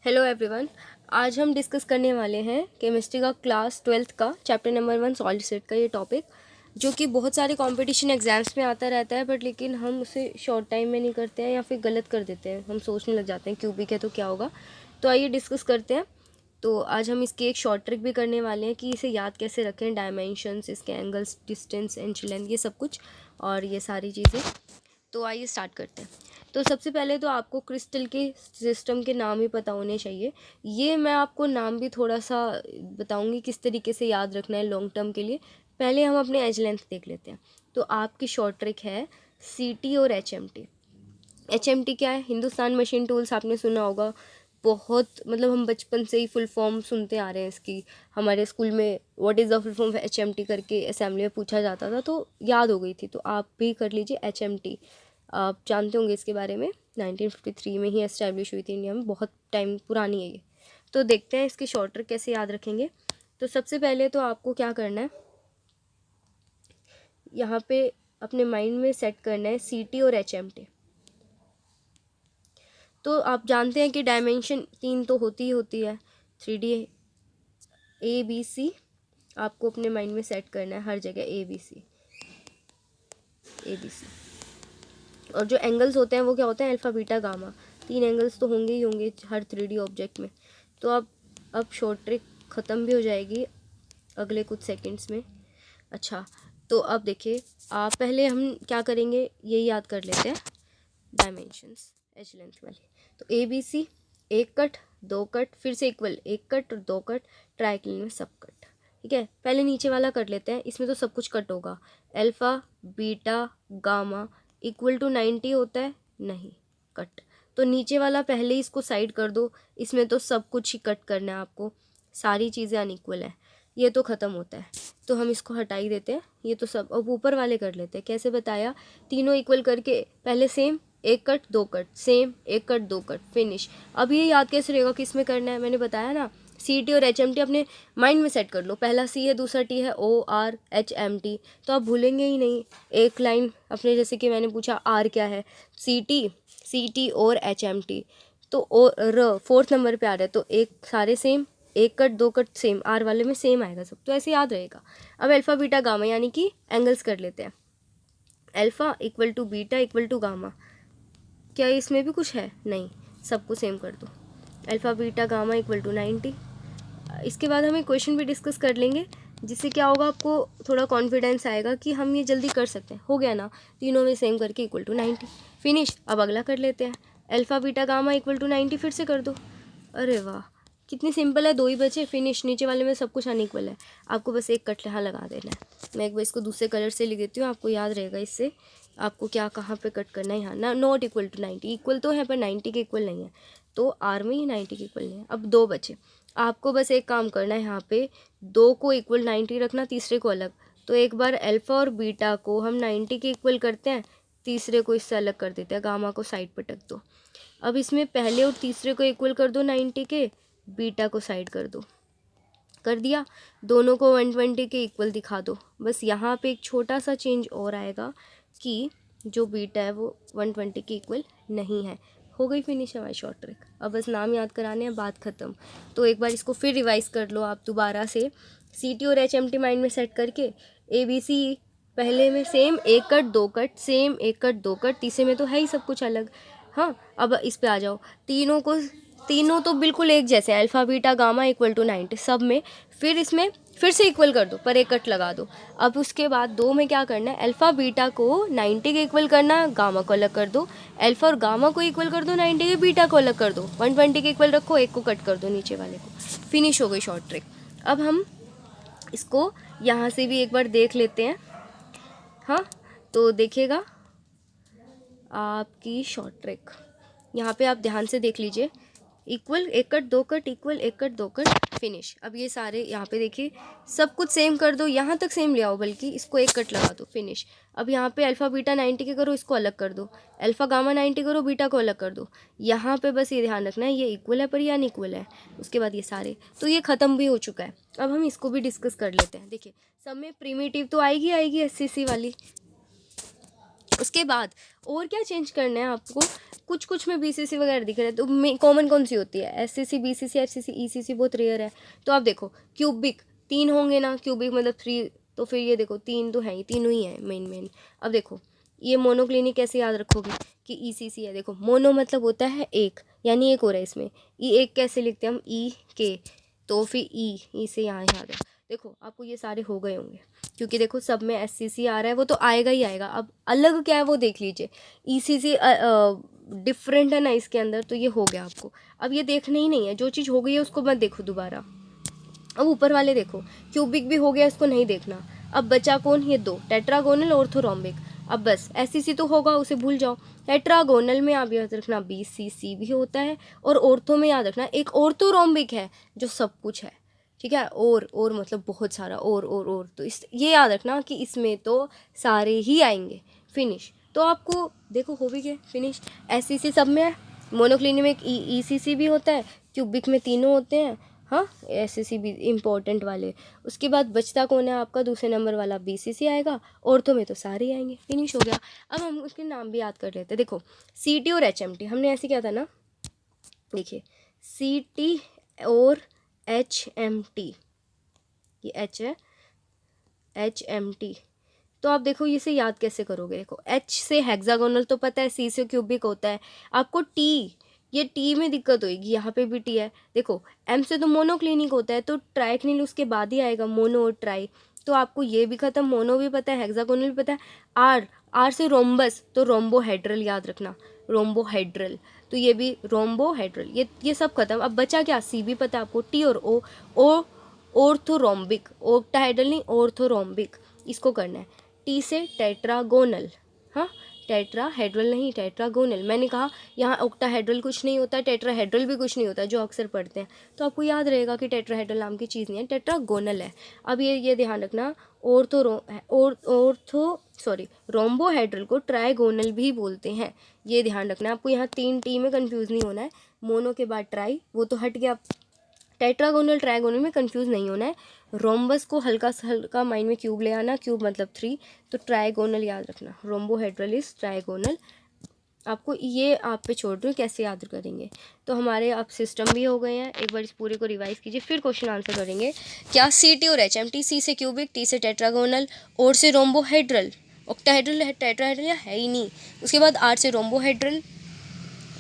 Hello everyone. आज हम discuss करने वाले हैं केमिस्ट्री का क्लास 12th का चैप्टर नंबर 1 सॉलिड स्टेट का ये टॉपिक, जो कि बहुत सारे कंपटीशन एग्जाम्स में आता रहता है, बट लेकिन हम उसे शॉर्ट टाइम में नहीं करते हैं या फिर गलत कर देते हैं। हम सोचने लग जाते हैं क्यूबिक है तो क्या होगा। तो आइए डिस्कस करते हैं। तो आज हम इसकी एक शॉर्ट ट्रिक भी करने वाले हैं कि इसे याद कैसे रखें, डायमेंशंस, इसके एंगल्स, डिस्टेंस, इंच लेंथ, ये सब कुछ और ये सारी चीज़ें। तो आइए स्टार्ट करते हैं। तो सबसे पहले तो आपको क्रिस्टल के सिस्टम के नाम ही पता होने चाहिए। ये मैं आपको नाम भी थोड़ा सा बताऊंगी किस तरीके से याद रखना है लॉन्ग टर्म के लिए। पहले हम अपने एज लेंथ देख लेते हैं। तो आपकी शॉर्ट ट्रिक है CT और HMT। HMT क्या है? हिंदुस्तान मशीन टूल्स, आपने सुना होगा। बहुत मतलब हम बचपन से ही फुल फॉर्म सुनते आ रहे हैं इसकी। हमारे स्कूल में what is the full form HMT करके असेंबली में पूछा जाता था, तो याद हो गई थी। तो आप भी कर लीजिए HMT। आप जानते होंगे इसके बारे में, 1953 में ही एस्टैब्लिश हुई थी इंडिया में, बहुत टाइम पुरानी है ये। तो देखते हैं इसकी शॉर्ट ट्रिक कैसे याद रखेंगे। तो सबसे पहले तो आपको क्या करना है, यहाँ पे अपने माइंड में सेट करना है CT और HMT। तो आप जानते हैं कि डायमेंशन 3 तो होती ही होती है, 3D ABC। आपको अपने माइंड में सेट करना है हर जगह ABC। और जो एंगल्स होते हैं वो क्या होते हैं? Alpha beta gamma. 3 एंगल्स तो होंगे ही होंगे हर 3D ऑब्जेक्ट में। तो अब शॉर्ट ट्रिक ख़त्म भी हो जाएगी अगले कुछ सेकंड्स में। अच्छा, तो अब देखिए, आप पहले हम क्या करेंगे ये याद कर लेते हैं, डायमेंशंस एज लेंथ वाली। तो ABC, एक कट, दो कट, फिर से इक्वल, एक कट और दो कट, ट्राइक्लिन में सब कट। ठीक है, पहले नीचे वाला कर लेते हैं। इसमें तो सब कुछ कट होगा। Alpha beta gamma equal to 90 होता है, नहीं, कट। तो नीचे वाला पहले ही इसको साइड कर दो। इसमें तो सब कुछ ही कट करना है आपको, सारी चीज़ें अनइक्वल है, ये तो ख़त्म होता है। तो हम इसको हटा ही देते हैं। ये तो सब, अब ऊपर वाले कर लेते हैं। कैसे बताया? तीनों इक्वल करके पहले सेम, एक कट दो कट, सेम, एक कट दो कट, फिनिश। अब ये याद कैसे रहेगा किस में करना है? मैंने बताया ना, CT और HMT अपने माइंड में सेट कर लो। पहला C है, दूसरा T है, ORHMT, तो आप भूलेंगे ही नहीं। एक लाइन अपने, जैसे कि मैंने पूछा R क्या है, CT और HMT। तो ओ र 4th नंबर पे आ रहा है, तो एक सारे सेम, एक कट दो कट सेम, R वाले में सेम आएगा सब, तो ऐसे याद रहेगा। अब अल्फ़ा बीटा गामा यानी कि एंगल्स कर लेते हैं। Alpha equal to beta equal to gamma, क्या इसमें भी कुछ है? नहीं, सबको सेम कर दो। Alpha beta gamma equal to 90। इसके बाद हम एक क्वेश्चन भी डिस्कस कर लेंगे, जिससे क्या होगा, आपको थोड़ा कॉन्फिडेंस आएगा कि हम ये जल्दी कर सकते हैं। हो गया ना, तीनों में सेम करके इक्वल टू 90, फिनिश। अब अगला कर लेते हैं, alpha beta gamma equal to 90, फिर से कर दो। अरे वाह, कितनी सिंपल है, दो ही बचे, फिनिश। नीचे वाले में सब कुछ अनइक्वल है, आपको बस एक कट यहाँ लगा देना है। मैं एक बार इसको दूसरे कलर से लिख देती हूँ, आपको याद रहेगा इससे आपको क्या कहाँ पे कट करना है। यहाँ ना, नॉट इक्वल टू 90, इक्वल तो है पर 90 के इक्वल नहीं है, तो आर में ही 90 के इक्वल नहीं है। अब दो बचे, आपको बस एक काम करना है, यहाँ पे दो को इक्वल 90 रखना, तीसरे को अलग। तो एक बार अल्फ़ा और बीटा को हम 90 के इक्वल करते हैं, तीसरे को इससे अलग कर देते हैं, गामा को साइड पर रख दो। अब इसमें पहले और तीसरे को इक्वल कर दो 90 के, बीटा को साइड कर दो, कर दिया। दोनों को 120 के इक्वल दिखा दो। बस यहाँ पे एक छोटा सा चेंज और आएगा कि जो बीटा है वो 120 के इक्वल नहीं है। हो गई फिनिश हमारी शॉर्ट ट्रिक। अब बस नाम याद कराने हैं, बात ख़त्म। तो एक बार इसको फिर रिवाइज कर लो आप दोबारा से, CT और HMT माइंड में सेट करके। ABC पहले में सेम, एक कट दो कट, सेम, एक कट दो कट, तीसरे में तो है ही सब कुछ अलग। हाँ, अब इस पे आ जाओ। तीनों तो बिल्कुल एक जैसे हैं, alpha beta gamma equal to 90 सब में। फिर इसमें फिर से इक्वल कर दो, पर एक कट लगा दो। अब उसके बाद दो में क्या करना है, अल्फ़ा बीटा को 90 के इक्वल करना, गामा को अलग कर दो। अल्फ़ा और गामा को इक्वल कर दो 90 के, बीटा को अलग कर दो, 120 के इक्वल रखो, एक को कट कर दो नीचे वाले को। फिनिश हो गई शॉर्ट ट्रिक। अब हम इसको यहाँ से भी एक बार देख लेते हैं। हाँ, तो देखिएगा आपकी शॉर्ट ट्रिक, यहाँ पे आप ध्यान से देख लीजिए। इक्वल, एक कट दो कट, इक्वल, एक कट दो कट, फिनिश। अब ये सारे यहाँ पे देखिए, सब कुछ सेम कर दो, यहाँ तक सेम ले आओ, बल्कि इसको एक कट लगा दो, फिनिश। अब यहाँ पे अल्फ़ा बीटा 90 के करो, इसको अलग कर दो। अल्फ़ा गामा 90 करो, बीटा को अलग कर दो। यहाँ पे बस ये ध्यान रखना है, ये इक्वल है पर ये अनइक्वल है। उसके बाद ये सारे, तो ये ख़त्म भी हो चुका है। अब हम इसको भी डिस्कस कर लेते हैं। देखिए, सब में प्रीमिटिव तो आएगी SCC वाली, उसके बाद और क्या चेंज करना है आपको, कुछ कुछ में BCC वगैरह दिख रहा है, तो कॉमन कौन सी होती है, SCC BCC FCC ECC बहुत रेयर है। तो आप देखो क्यूबिक 3 होंगे ना, क्यूबिक मतलब 3, तो फिर ये देखो 3 तो है ही, तीनों ही है मेन। अब देखो ये मोनोक्लिनिक कैसे याद रखोगे कि ECC है, देखो मोनो मतलब होता है एक, यानी एक हो रहा है इसमें, एक कैसे लिखते हैं हम के, तो फिर ई से यहाँ याद है। देखो आपको ये सारे हो गए होंगे, क्योंकि देखो सब में SCC आ रहा है, वो तो आएगा ही आएगा। अब अलग क्या है वो देख लीजिए, ECC डिफरेंट है ना इसके अंदर, तो ये हो गया आपको। अब ये देखना ही नहीं है, जो चीज़ हो गई है उसको मत देखो दोबारा। अब ऊपर वाले देखो, क्यूबिक भी हो गया, इसको नहीं देखना। अब बचा कौन, ये 2 टेट्रागोनल ऑर्थोरोम्बिक। अब बस SCC तो होगा, उसे भूल जाओ। टेट्रागोनल में आप याद रखना BCC भी होता है, और ऑर्थो में याद रखना एक ऑर्थोरोम्बिक है जो सब कुछ है, ठीक है। और मतलब बहुत सारा और तो इस ये याद रखना कि इसमें तो सारे ही आएंगे। फिनिश, तो आपको देखो हो भी गया फिनिश। SCC सब में है, मोनोक्लिनिक में ECC भी होता है, क्यूबिक में तीनों होते हैं, हाँ SCC भी इम्पोर्टेंट वाले। उसके बाद बचता कौन है आपका, दूसरे नंबर वाला BCC आएगा, ऑर्थो में तो सारे ही आएंगे। फिनिश हो गया। अब हम उसके नाम भी याद कर लेते हैं। देखो CT और HMT हमने ऐसे किया था ना, देखिए CT और HMT, ये H है, HMT। तो आप देखो इसे याद कैसे करोगे, देखो H से हेक्सागोनल तो पता है, C से क्यूबिक होता है, आपको T, ये T में दिक्कत होगी, यहाँ पे भी T है। देखो M से तो मोनोक्लिनिक होता है, तो ट्राइक्लिनिक उसके बाद ही आएगा, मोनो और ट्राई। तो आपको ये भी खत्म, मोनो भी पता है, हेक्सागोनल भी पता है। R से रोम्बस, तो रोम्बोहेड्रल याद रखना, रोम्बोहेड्रल, तो ये भी रोम्बोहेड्रल, ये सब खत्म। अब बचा क्या, C भी पता है आपको, T और O ऑर्थोरोम्बिक, ऑक्टाहेड्रल नहीं ऑर्थोरोम्बिक, इसको करना है। T से टेट्रागोनल, हाँ टेट्राहेड्रल नहीं टेट्रागोनल। मैंने कहा यहाँ ऑक्टाहेड्रल कुछ नहीं होता, टेट्राहेड्रल भी कुछ नहीं होता, जो अक्सर पढ़ते हैं, तो आपको याद रहेगा कि टेट्राहेड्रल नाम की चीज़ नहीं है, टेट्रागोनल है। अब ये ध्यान रखना, रोम्बोहेड्रल को ट्राइगोनल भी बोलते हैं, ये ध्यान रखना। आपको यहाँ 3 T में कंफ्यूज नहीं होना है, मोनो के बाद ट्राई वो तो हट गया, टेट्रागोनल ट्राइगोनल में कंफ्यूज नहीं होना है। रोम्बस को हल्का सा हल्का माइंड में क्यूब ले आना, क्यूब मतलब 3, तो ट्राइगोनल याद रखना, रोम्बोहेड्रल इज ट्राइगोनल। आपको ये आप पे छोड़ दूँ, कैसे याद करेंगे। तो हमारे अब सिस्टम भी हो गए हैं, एक बार इस पूरे को रिवाइज कीजिए, फिर क्वेश्चन आंसर करेंगे। क्या CT और HMT, C से क्यूबिक, T से टेट्रागोनल, और से रोम्बोहेड्रल, ऑक्टाहेड्रल है, टेट्राहेड्रल है ही नहीं। उसके बाद R से रोम्बोहेड्रल,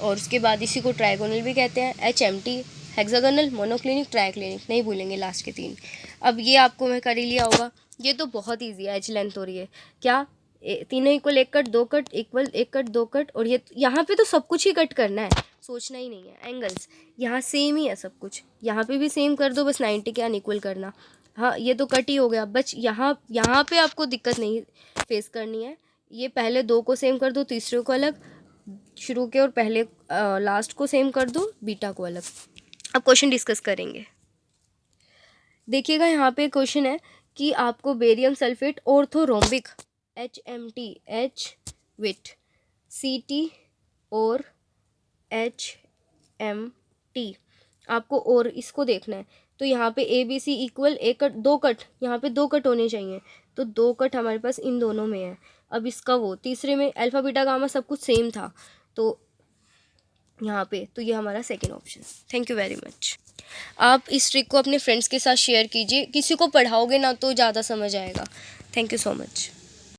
और उसके बाद इसी को ट्राइगोनल भी कहते हैं। HMT हेक्सागोनल, मोनोक्लिनिक, ट्राइक्लिनिक, नहीं भूलेंगे लास्ट के 3। अब ये आपको मैं कर ही लिया होगा, ये तो बहुत ईजी है। H लेंथ हो रही है क्या, तीनों equal 1 cut 2 cut, equal 1 cut 2 cut, और ये यहाँ पे तो सब कुछ ही कट करना है, सोचना ही नहीं है। एंगल्स यहाँ सेम ही है सब कुछ, यहाँ पे भी सेम कर दो, बस 90 के अनइक्वल करना। हाँ ये तो कट ही हो गया, बस यहाँ पे आपको दिक्कत नहीं फेस करनी है। ये पहले 2 को सेम कर दो, तीसरे को अलग, शुरू के और पहले लास्ट को सेम कर दो, बीटा को अलग। अब क्वेश्चन डिस्कस करेंगे। देखिएगा यहाँ पे क्वेश्चन है कि आपको barium sulphate orthorhombic HMT H with CT और HMT आपको और इसको देखना है। तो यहाँ पे ABC इक्वल 1 कट 2 कट, यहाँ पे 2 कट होने चाहिए, तो 2 कट हमारे पास इन दोनों में है। अब इसका वो तीसरे में अल्फा बीटा गामा सब कुछ सेम था, तो यहाँ पे तो ये हमारा second option. Thank you very much. आप इस ट्रिक को अपने फ्रेंड्स के साथ शेयर कीजिए, किसी को पढ़ाओगे ना तो ज़्यादा समझ आएगा। Thank you so much.